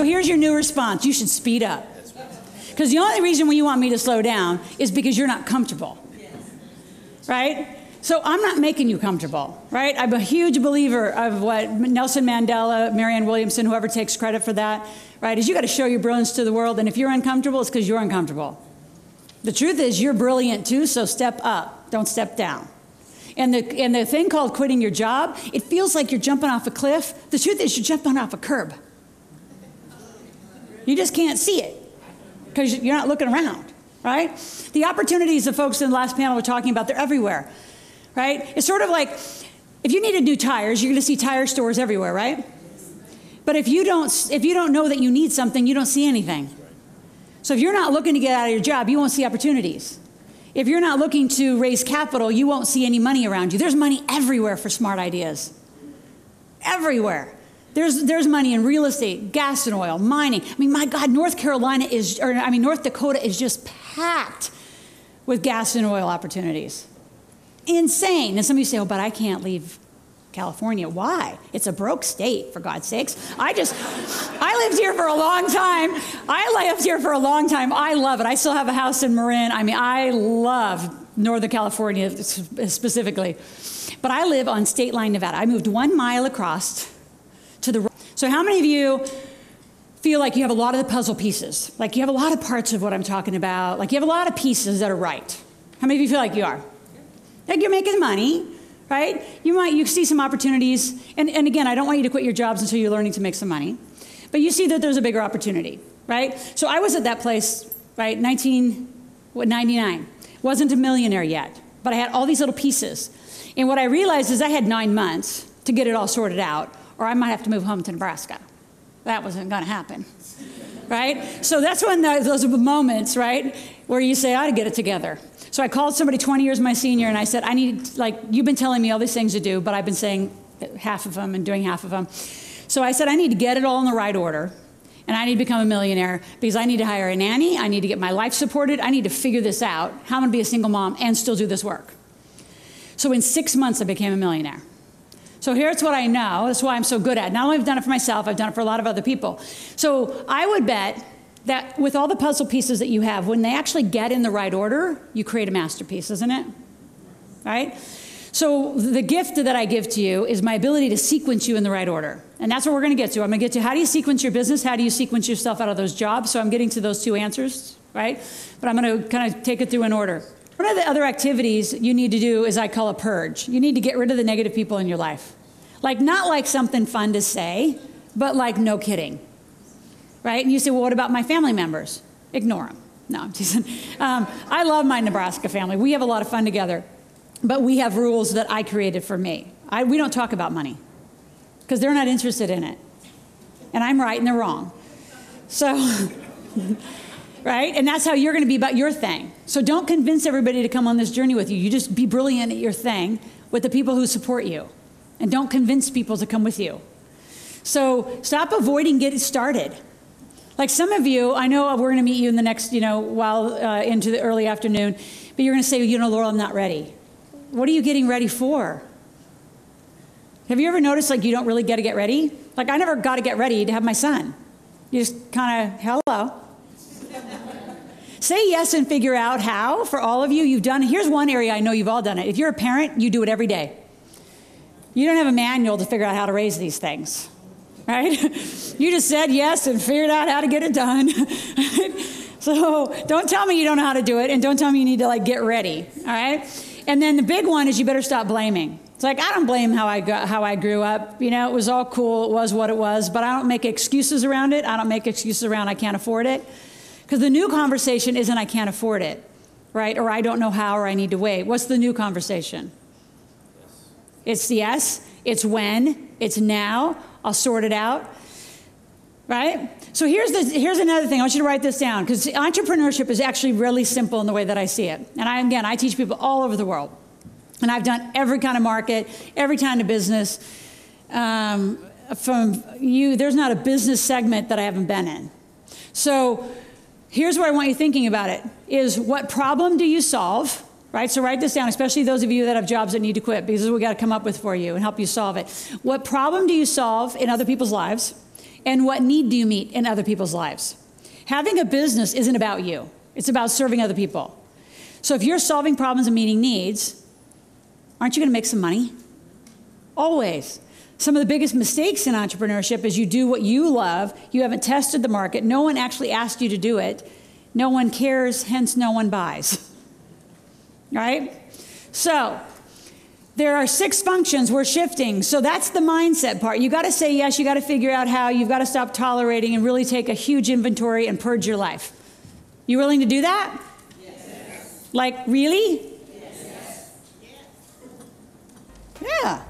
So here's your new response. You should speed up. Because the only reason why you want me to slow down is because you're not comfortable. Right? So I'm not making you comfortable, right? I'm a huge believer of what Nelson Mandela, Marianne Williamson, whoever takes credit for that, right, is you got to show your brilliance to the world, and if you're uncomfortable, it's because you're uncomfortable. The truth is you're brilliant too, so step up, don't step down. And the thing called quitting your job, it feels like you're jumping off a cliff. The truth is you're jumping off a curb. You just can't see it because you're not looking around, right? The opportunities the folks in the last panel were talking about, they're everywhere. Right? It's sort of like if you needed new tires, you're going to see tire stores everywhere, right? But if you don't know that you need something, you don't see anything. So if you're not looking to get out of your job, you won't see opportunities. If you're not looking to raise capital, you won't see any money around you. There's money everywhere for smart ideas. Everywhere. There's money in real estate, gas and oil, mining. I mean, my God, North Dakota is just packed with gas and oil opportunities. Insane. And some of you say, oh, but I can't leave California. Why? It's a broke state, for God's sakes. I lived here for a long time. I love it. I still have a house in Marin. I mean, I love Northern California specifically. But I live on State Line, Nevada. I moved 1 mile across to the... So how many of you feel like you have a lot of the puzzle pieces? Like you have a lot of parts of what I'm talking about. Like you have a lot of pieces that are right. How many of you feel like you are? Like you're making money, right? You see some opportunities, and again, I don't want you to quit your jobs until you're learning to make some money, but you see that there's a bigger opportunity, right? So I was at that place, right, 1999. Wasn't a millionaire yet, but I had all these little pieces. And what I realized is I had 9 months to get it all sorted out, or I might have to move home to Nebraska. That wasn't going to happen, right? So that's when those are the moments, right, where you say, I ought to get it together. So I called somebody 20 years my senior, and I said, I need, like, you've been telling me all these things to do, but I've been saying half of them and doing half of them. So I said, I need to get it all in the right order, and I need to become a millionaire because I need to hire a nanny, I need to get my life supported, I need to figure this out, how I'm going to be a single mom and still do this work. So in 6 months, I became a millionaire. So here's what I know. That's why I'm so good at it. Not only have I done it for myself, I've done it for a lot of other people. So I would bet that with all the puzzle pieces that you have, when they actually get in the right order, you create a masterpiece, isn't it? Right? So the gift that I give to you is my ability to sequence you in the right order. And that's what we're going to get to. I'm going to get to how do you sequence your business? How do you sequence yourself out of those jobs? So I'm getting to those 2 answers, right? But I'm going to kind of take it through in order. One of the other activities you need to do is I call a purge. You need to get rid of the negative people in your life. Like, not like something fun to say, but like no kidding. Right? And you say, well, what about my family members? Ignore them. No, I'm teasing. I love my Nebraska family. We have a lot of fun together. But we have rules that I created for me. We don't talk about money because they're not interested in it. And I'm right and they're wrong. So, right? And that's how you're going to be about your thing. So don't convince everybody to come on this journey with you. You just be brilliant at your thing with the people who support you. And don't convince people to come with you. So stop avoiding getting started. Like some of you, I know we're going to meet you in the next, while into the early afternoon, but you're going to say, Laurel, I'm not ready. What are you getting ready for? Have you ever noticed like you don't really get to get ready? Like I never got to get ready to have my son. You just kind of, hello. Say yes and figure out how. For all of you, you've done it. Here's one area I know you've all done it. If you're a parent, you do it every day. You don't have a manual to figure out how to raise these things. Right? You just said yes and figured out how to get it done. So don't tell me you don't know how to do it, and don't tell me you need to like get ready. All right? And then the big one is you better stop blaming. It's like I don't blame how I grew up. It was all cool. It was what it was. But I don't make excuses around it. I don't make excuses around I can't afford it. Because the new conversation isn't I can't afford it, right? Or I don't know how, or I need to wait. What's the new conversation? It's yes. It's when. It's now. I'll sort it out, right? So here's another thing. I want you to write this down because entrepreneurship is actually really simple in the way that I see it. And I teach people all over the world. And I've done every kind of market, every kind of business. There's not a business segment that I haven't been in. So here's what I want you thinking about it, is what problem do you solve? Right? So write this down, especially those of you that have jobs that need to quit, because this is what we got to come up with for you and help you solve it. What problem do you solve in other people's lives? And what need do you meet in other people's lives? Having a business isn't about you. It's about serving other people. So if you're solving problems and meeting needs, aren't you going to make some money? Always. Some of the biggest mistakes in entrepreneurship is you do what you love, you haven't tested the market, no one actually asked you to do it, no one cares, hence no one buys. Right? So, there are 6 functions we're shifting. So that's the mindset part. You got to say yes, you got to figure out how, you've got to stop tolerating and really take a huge inventory and purge your life. You willing to do that? Yes. Like, really? Yes. Yeah.